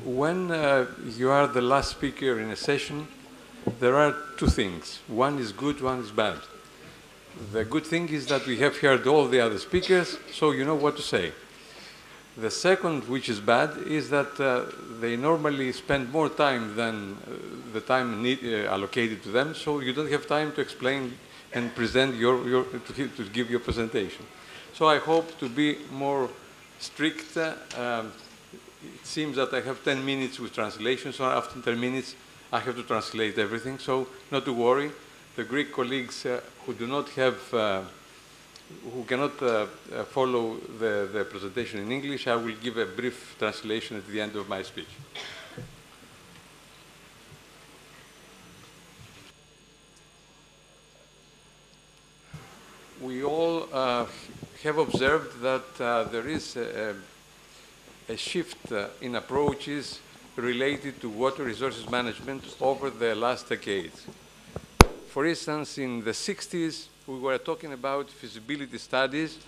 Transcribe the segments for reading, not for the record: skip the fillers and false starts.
When you are the last speaker in a session, there are two things. One is good, one is bad. The good thing is that we have heard all the other speakers, so you know what to say. The second, which is bad, is that they normally spend more time than the time allocated to them, so you don't have time to explain and present to give your presentation. So I hope to be more strict. It seems that I have 10 minutes with translation, so after 10 minutes I have to translate everything, so not to worry. The Greek colleagues who do not have, who cannot follow the presentation in English, I will give a brief translation at the end of my speech. We all have observed that there is a shift in approaches related to water resources management over the last decades. For instance, in the 60s, we were talking about feasibility studies.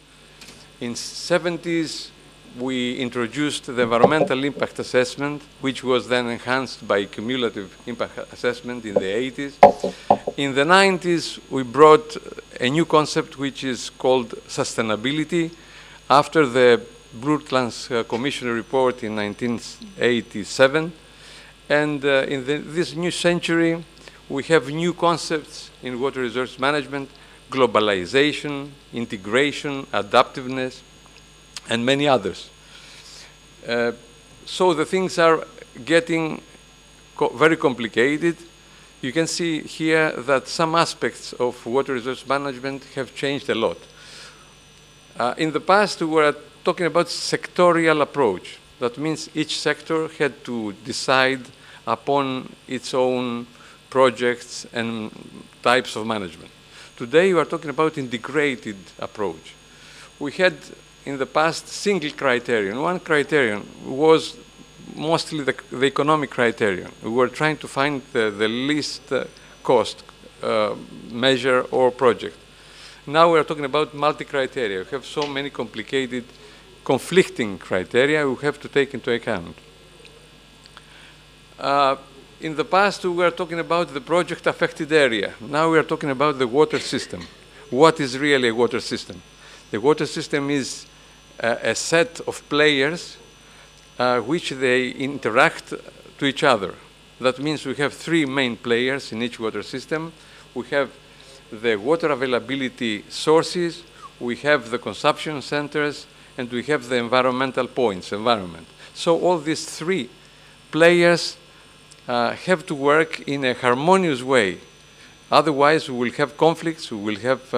In 70s, we introduced the environmental impact assessment, which was then enhanced by cumulative impact assessment in the 80s. In the 90s, we brought a new concept which is called sustainability. After the Brundtland's Commission report in 1987. And in this new century, we have new concepts in water resource management: globalization, integration, adaptiveness, and many others. So the things are getting very complicated. You can see here that some aspects of water resource management have changed a lot. In the past, we were talking about sectorial approach. That means each sector had to decide upon its own projects and types of management. Today, we are talking about integrated approach. We had, in the past, single criterion. One criterion was mostly the economic criterion. We were trying to find the least cost measure or project. Now we are talking about multi-criteria. We have so many complicated, conflicting criteria we have to take into account. In the past, we were talking about the project affected area. Now we are talking about the water system. What is really a water system? The water system is a set of players which they interact to each other. That means we have three main players in each water system. We have the water availability sources, we have the consumption centers, and we have the environmental points, environment. So all these three players have to work in a harmonious way. Otherwise, we will have conflicts, we will have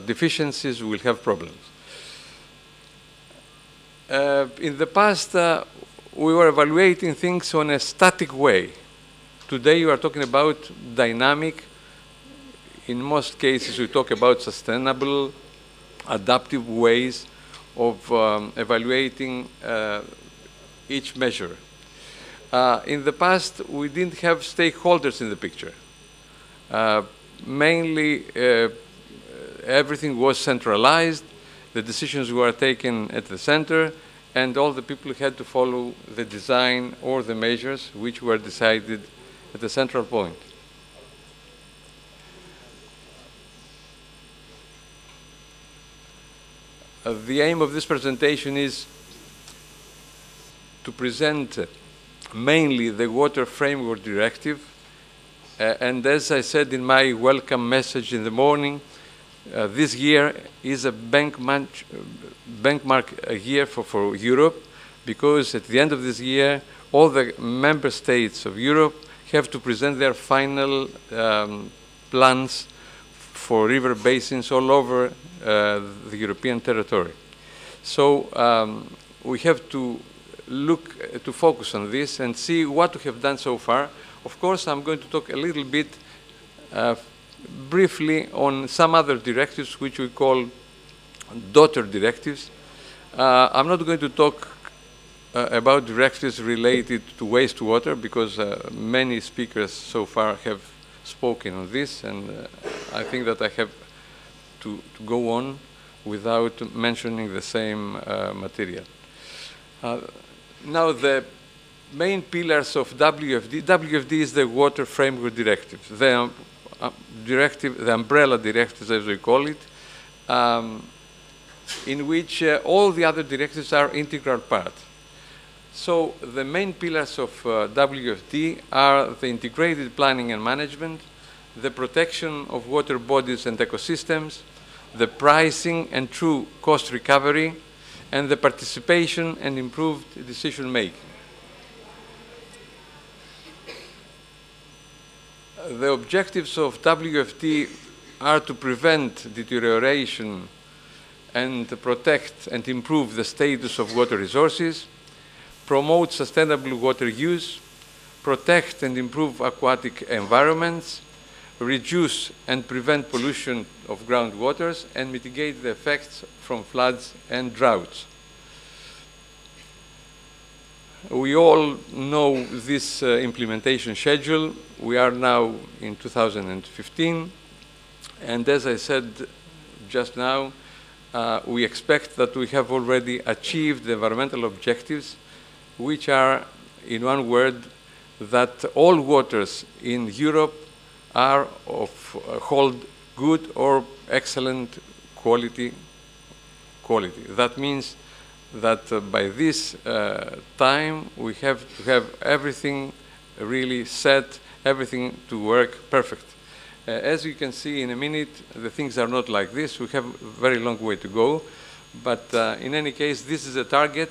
deficiencies, we will have problems. In the past, we were evaluating things on a static way. Today, you are talking about dynamic. In most cases, we talk about sustainable, adaptive ways of evaluating each measure. In the past, we didn't have stakeholders in the picture. Mainly, everything was centralized. The decisions were taken at the center, and all the people had to follow the design or the measures which were decided at the central point. The aim of this presentation is to present mainly the Water Framework Directive. And as I said in my welcome message in the morning, this year is a benchmark year for Europe, because at the end of this year, all the member states of Europe have to present their final plans for river basins all over the European territory. So we have to to focus on this and see what we have done so far. Of course, I'm going to talk a little bit briefly on some other directives which we call daughter directives. I'm not going to talk about directives related to wastewater because many speakers so far have spoken on this, and I think that I have to go on without mentioning the same material. Now, the main pillars of WFD. WFD is the Water Framework Directive, the umbrella directive, as we call it, in which all the other directives are integral part. So the main pillars of WFD are the integrated planning and management, the protection of water bodies and ecosystems, the pricing and true cost recovery, and the participation and improved decision making. The objectives of WFD are to prevent deterioration and protect and improve the status of water resources, promote sustainable water use, protect and improve aquatic environments, reduce and prevent pollution of groundwaters, and mitigate the effects from floods and droughts. We all know this implementation schedule. We are now in 2015, and as I said just now, we expect that we have already achieved the environmental objectives, which are, in one word, that all waters in Europe are of hold good or excellent quality. That means that by this time we have to have everything really set, everything to work perfect. As you can see in a minute, the things are not like this. We have a very long way to go, but in any case, this is a target.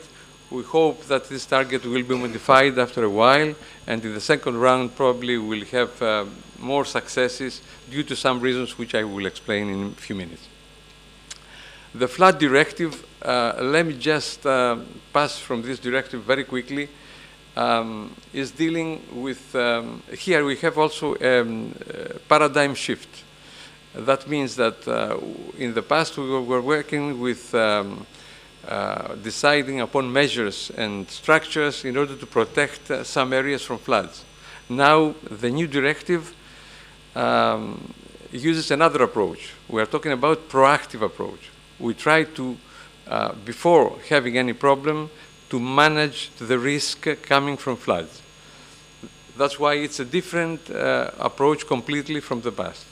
We hope that this target will be modified after a while, and in the second round probably we'll have more successes due to some reasons which I will explain in a few minutes. The flood directive, let me just pass from this directive very quickly, is dealing with, here we have also a paradigm shift. That means that in the past we were working with deciding upon measures and structures in order to protect some areas from floods. Now the new directive uses another approach. We are talking about proactive approach. We try to, before having any problem, to manage the risk coming from floods. That's why it's a different approach completely from the past.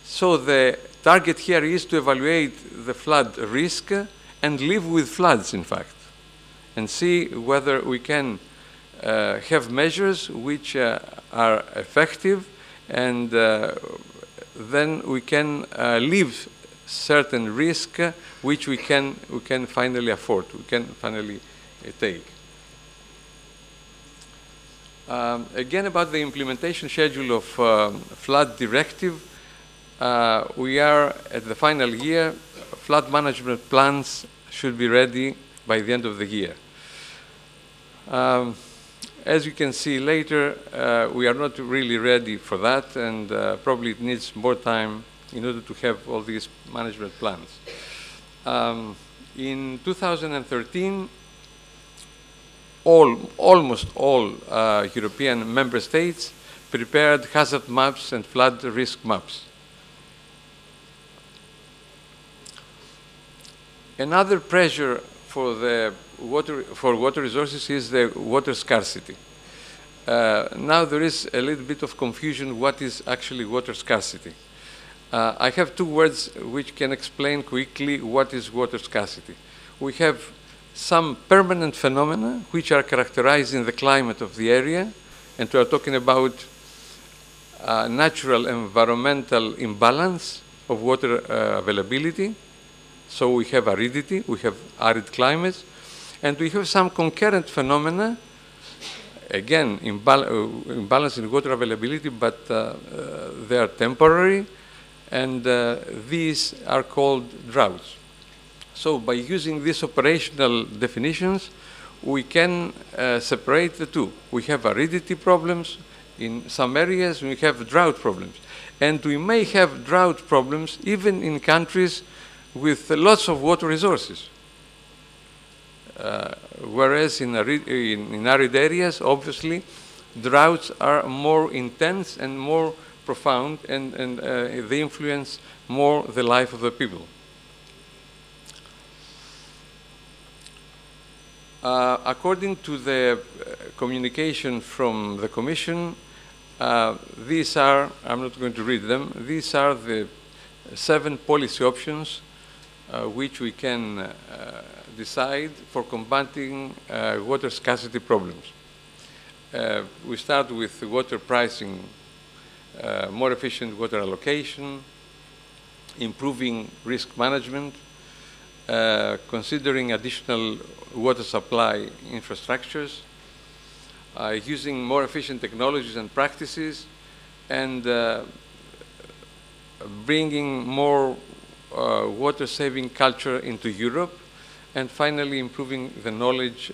So the target here is to evaluate the flood risk and live with floods, in fact, and see whether we can have measures which are effective, and then we can leave certain risk which we can finally afford, we can finally take. Again, about the implementation schedule of flood directive, we are at the final year. Flood management plans should be ready by the end of the year. As you can see later, we are not really ready for that, and probably it needs more time in order to have all these management plans. In 2013, almost all European member states prepared hazard maps and flood risk maps. Another pressure for the water resources is the water scarcity. Now there is a little bit of confusion what is actually water scarcity. I have two words which can explain quickly what is water scarcity. We have some permanent phenomena which are characterizing the climate of the area, and we are talking about natural environmental imbalance of water availability. So we have aridity, we have arid climates, and we have some concurrent phenomena, again, imbalance in water availability, but they are temporary, and these are called droughts. So by using these operational definitions, we can separate the two. We have aridity problems in some areas, we have drought problems. And we may have drought problems even in countries with lots of water resources. Whereas in arid areas, obviously, droughts are more intense and more profound, and they influence more the life of the people. According to the communication from the Commission, these are, I'm not going to read them, these are the 7 policy options which we can decide for combating water scarcity problems. We start with water pricing, more efficient water allocation, improving risk management, considering additional water supply infrastructures, using more efficient technologies and practices, and bringing more water-saving culture into Europe, and finally improving the knowledge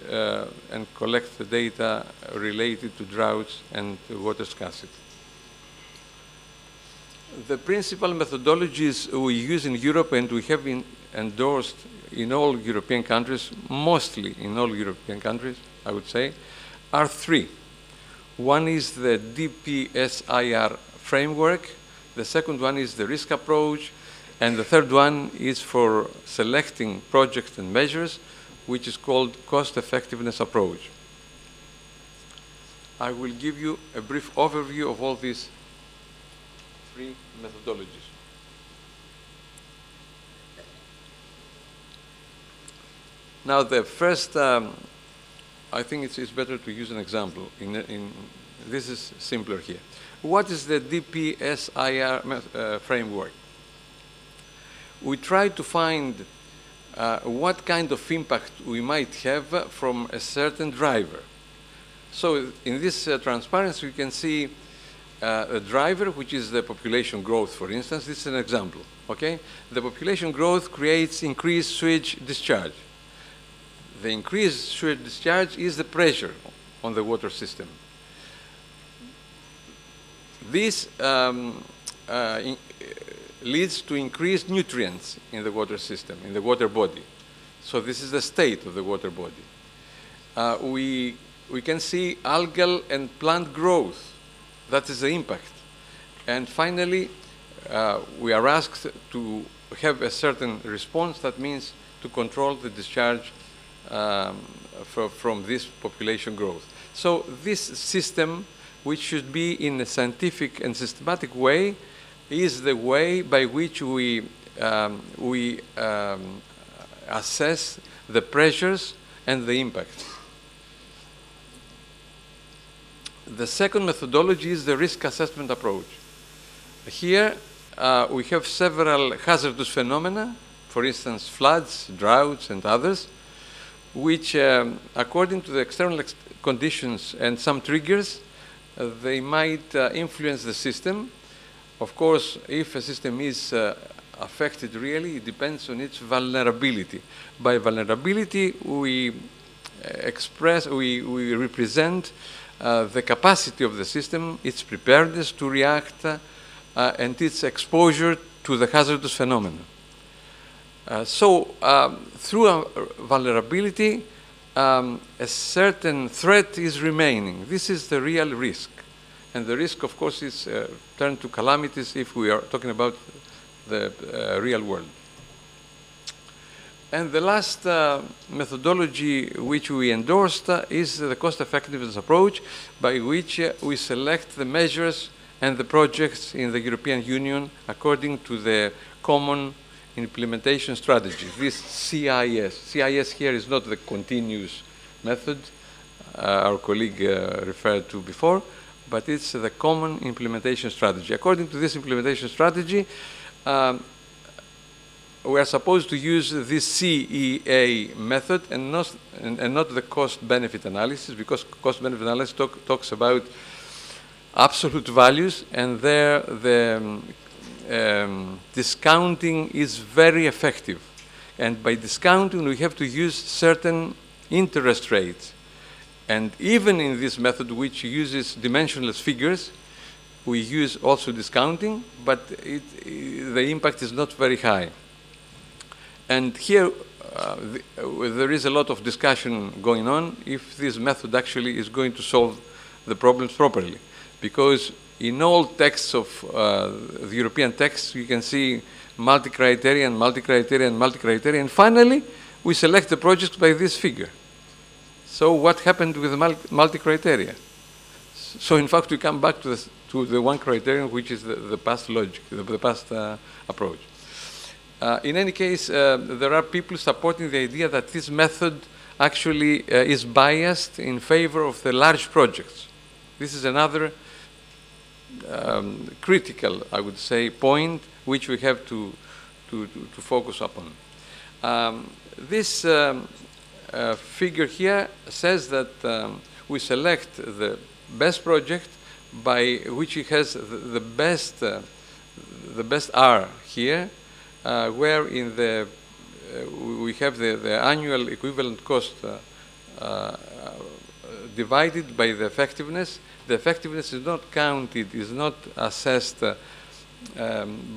and collect the data related to droughts and water scarcity. The principal methodologies we use in Europe, and we have been endorsed in all European countries, mostly in all European countries, I would say, are 3. One is the DPSIR framework, the second one is the risk approach, and the third one is for selecting projects and measures, which is called cost effectiveness approach. I will give you a brief overview of all these 3 methodologies. Now, the first, I think it's better to use an example. This is simpler here. What is the DPSIR framework? We try to find what kind of impact we might have from a certain driver. So in this transparency, you can see a driver, which is the population growth, for instance. This is an example, okay? The population growth creates increased sewage discharge. The increased sewage discharge is the pressure on the water system. This leads to increased nutrients in the water system, in the water body. So this is the state of the water body. We can see algal and plant growth. That is the impact. And finally, we are asked to have a certain response. That means to control the discharge from this population growth. So this system, which should be in a scientific and systematic way, is the way by which we assess the pressures and the impacts. The second methodology is the risk assessment approach. Here we have several hazardous phenomena, for instance, floods, droughts, and others, which, according to the external conditions and some triggers, they might influence the system. Of course, if a system is affected really, it depends on its vulnerability. By vulnerability, we represent the capacity of the system, its preparedness to react, and its exposure to the hazardous phenomena. Through vulnerability, a certain threat is remaining. This is the real risk. And the risk, of course, is turned to calamities if we are talking about the real world. And the last methodology which we endorsed is the cost effectiveness approach, by which we select the measures and the projects in the European Union according to the common implementation strategy, this CIS. CIS here is not the continuous method our colleague referred to before, but it's the common implementation strategy. According to this implementation strategy, we are supposed to use this CEA method and not the cost-benefit analysis, because cost-benefit analysis talks about absolute values, and there the discounting is very effective. And by discounting, we have to use certain interest rates. And even in this method, which uses dimensionless figures, we use also discounting, but the impact is not very high. And here, there is a lot of discussion going on if this method actually is going to solve the problems properly. Because in all texts of the European texts, you can see multi-criterion, multi-criterion, multi-criterion. And finally, we select the projects by this figure. So what happened with the multi-criteria? So in fact, we come back to the one criterion, which is the past logic, the past approach. In any case, there are people supporting the idea that this method actually is biased in favor of the large projects. This is another critical, I would say, point which we have to focus upon. This figure here says that we select the best project by which it has the best R here, where in the we have the annual equivalent cost divided by the effectiveness. The effectiveness is not counted, is not assessed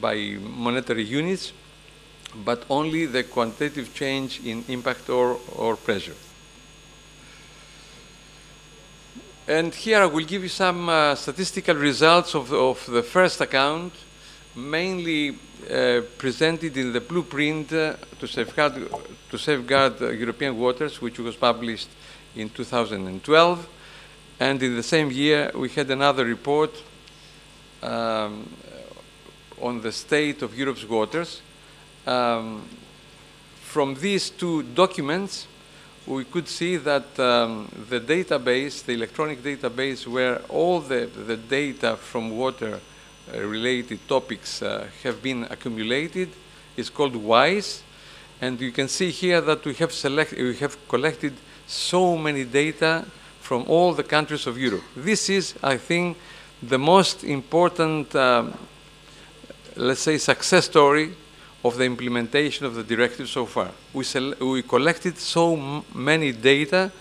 by monetary units, but only the quantitative change in impact or pressure. And here I will give you some statistical results of the first account, mainly presented in the blueprint to safeguard European waters, which was published in 2012. And in the same year, we had another report on the state of Europe's waters. From these two documents, we could see that the database, the electronic database, where all the data from water-related topics have been accumulated, is called WISE. And you can see here that we have collected so many data from all the countries of Europe. This is, I think, the most important, let's say, success story of the implementation of the directive so far. We collected so many data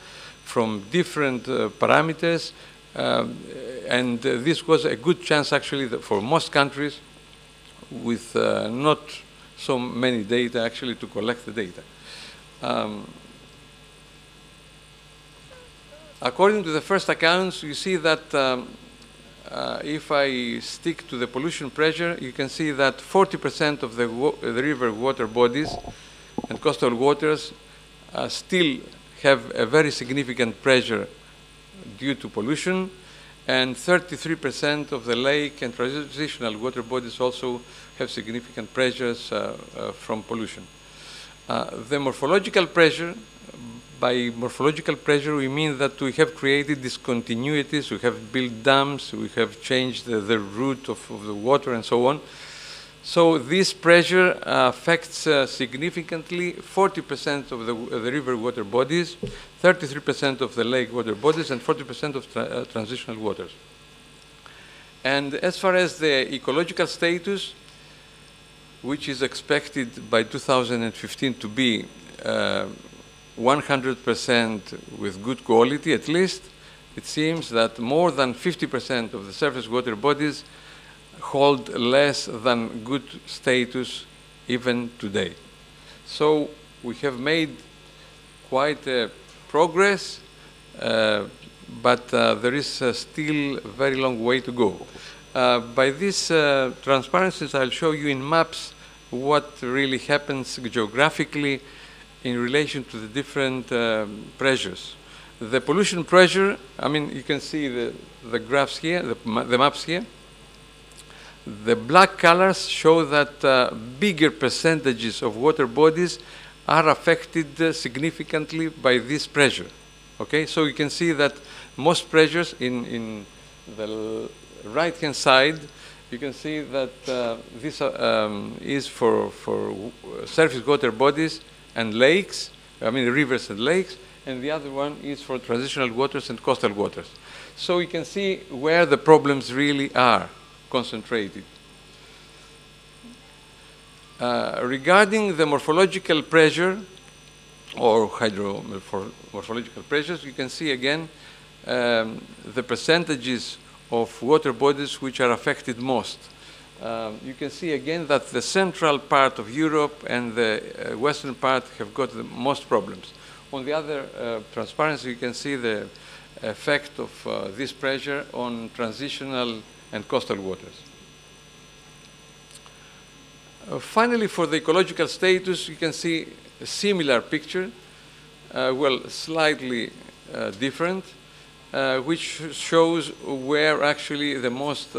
from different parameters, and this was a good chance actually for most countries with not so many data actually to collect the data. According to the first accounts, you see that if I stick to the pollution pressure, you can see that 40% of the river water bodies and coastal waters still have a very significant pressure due to pollution, and 33% of the lake and transitional water bodies also have significant pressures from pollution. The morphological pressure, by morphological pressure, we mean that we have created discontinuities, we have built dams, we have changed the route of the water and so on. So this pressure affects significantly 40% of the river water bodies, 33% of the lake water bodies, and 40% of transitional waters. And as far as the ecological status, which is expected by 2015 to be 100% with good quality at least, it seems that more than 50% of the surface water bodies hold less than good status even today. So we have made quite a progress, but there is still a very long way to go. By these transparencies, I'll show you in maps what really happens geographically in relation to the different pressures. The pollution pressure, I mean, you can see the graphs here, the maps here. The black colors show that bigger percentages of water bodies are affected significantly by this pressure. Okay, so you can see that most pressures in the right-hand side, you can see that this is for surface water bodies and lakes, I mean rivers and lakes, and the other one is for transitional waters and coastal waters. So you can see where the problems really are concentrated. Regarding the morphological pressure or hydromorphological pressures, you can see again the percentages of water bodies which are affected most. You can see again that the central part of Europe and the western part have got the most problems. On the other transparency, you can see the effect of this pressure on transitional and coastal waters. Finally, for the ecological status, you can see a similar picture, well, slightly different, which shows where actually the most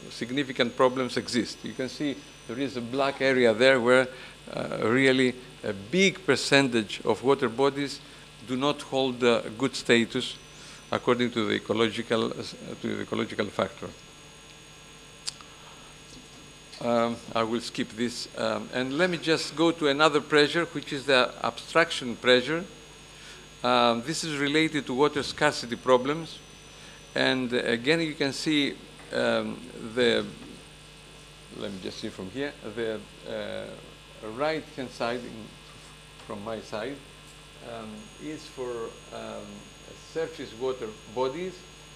significant problems exist. You can see there is a black area there where really a big percentage of water bodies do not hold good status according to the ecological factor. I will skip this. And let me just go to another pressure, which is the abstraction pressure. This is related to water scarcity problems. And again, you can see let me just see from here, the right-hand side, from my side, is for surface water bodies,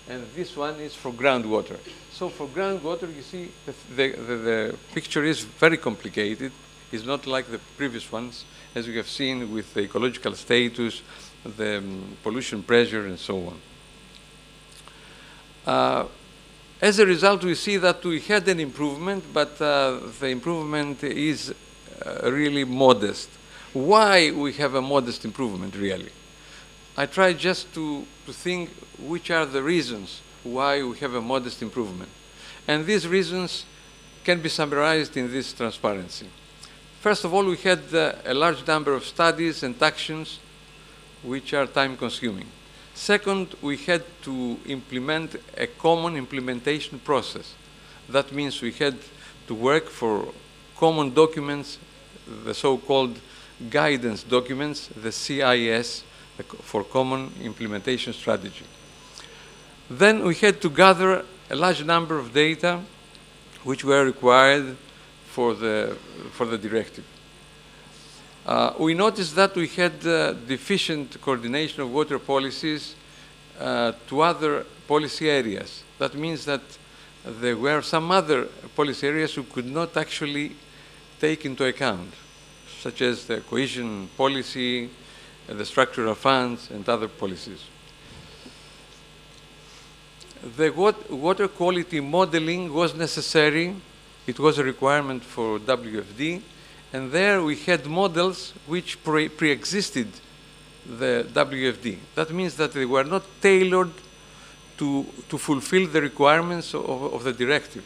and this one is for groundwater. So for groundwater, you see the picture is very complicated. It's not like the previous ones, as we have seen with the ecological status, the pollution pressure, and so on. As a result, we see that we had an improvement, but the improvement is really modest. Why we have a modest improvement, really? I tried just to think which are the reasons why we have a modest improvement. And these reasons can be summarized in this transparency. First of all, we had a large number of studies and actions which are time-consuming. Second, we had to implement a common implementation process. That means we had to work for common documents, the so-called guidance documents, the CIS, for Common Implementation Strategy. Then we had to gather a large number of data which were required for the directive. We noticed that we had deficient coordination of water policies to other policy areas. That means that there were some other policy areas who could not actually take into account, such as the cohesion policy, the structural funds, and other policies. The water quality modeling was necessary. It was a requirement for WFD. And there we had models which pre-existed the WFD. That means that they were not tailored to fulfill the requirements of the directive.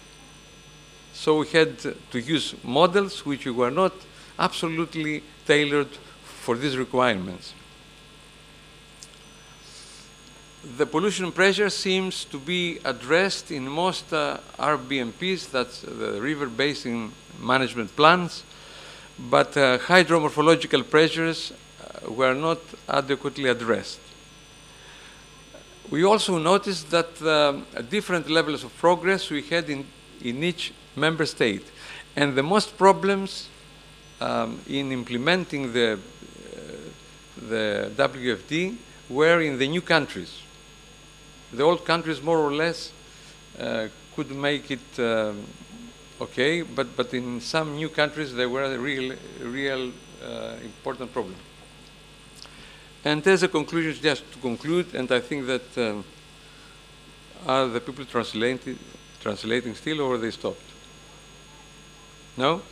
So we had to use models which were not absolutely tailored for these requirements. The pollution pressure seems to be addressed in most RBMPs, that's the river basin management plans, but hydromorphological pressures were not adequately addressed. We also noticed that different levels of progress we had in each member state. And the most problems in implementing the WFD were in the new countries. The old countries, more or less, could make it okay, but in some new countries there were a real important problem. And as a conclusion, just to conclude, and I think that are the people translating still, or they stopped? No?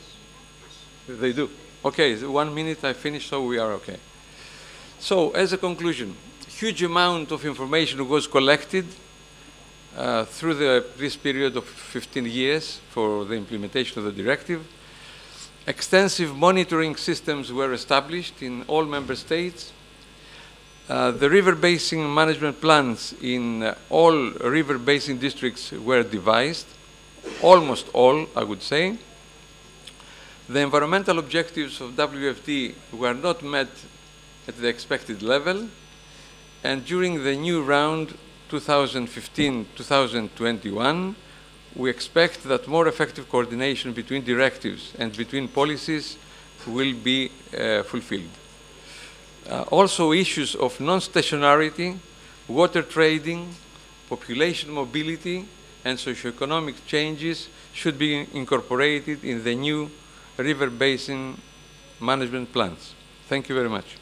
They do. Okay, 1 minute, I finished, so we are okay. So, as a conclusion, huge amount of information was collected through this period of 15 years for the implementation of the directive. Extensive monitoring systems were established in all member states. The river basin management plans in all river basin districts were devised, almost all, I would say. The environmental objectives of WFD were not met at the expected level, and during the new round 2015-2021, we expect that more effective coordination between directives and between policies will be fulfilled. Also, issues of non-stationarity, water trading, population mobility, and socioeconomic changes should be incorporated in the new river basin management plans. Thank you very much.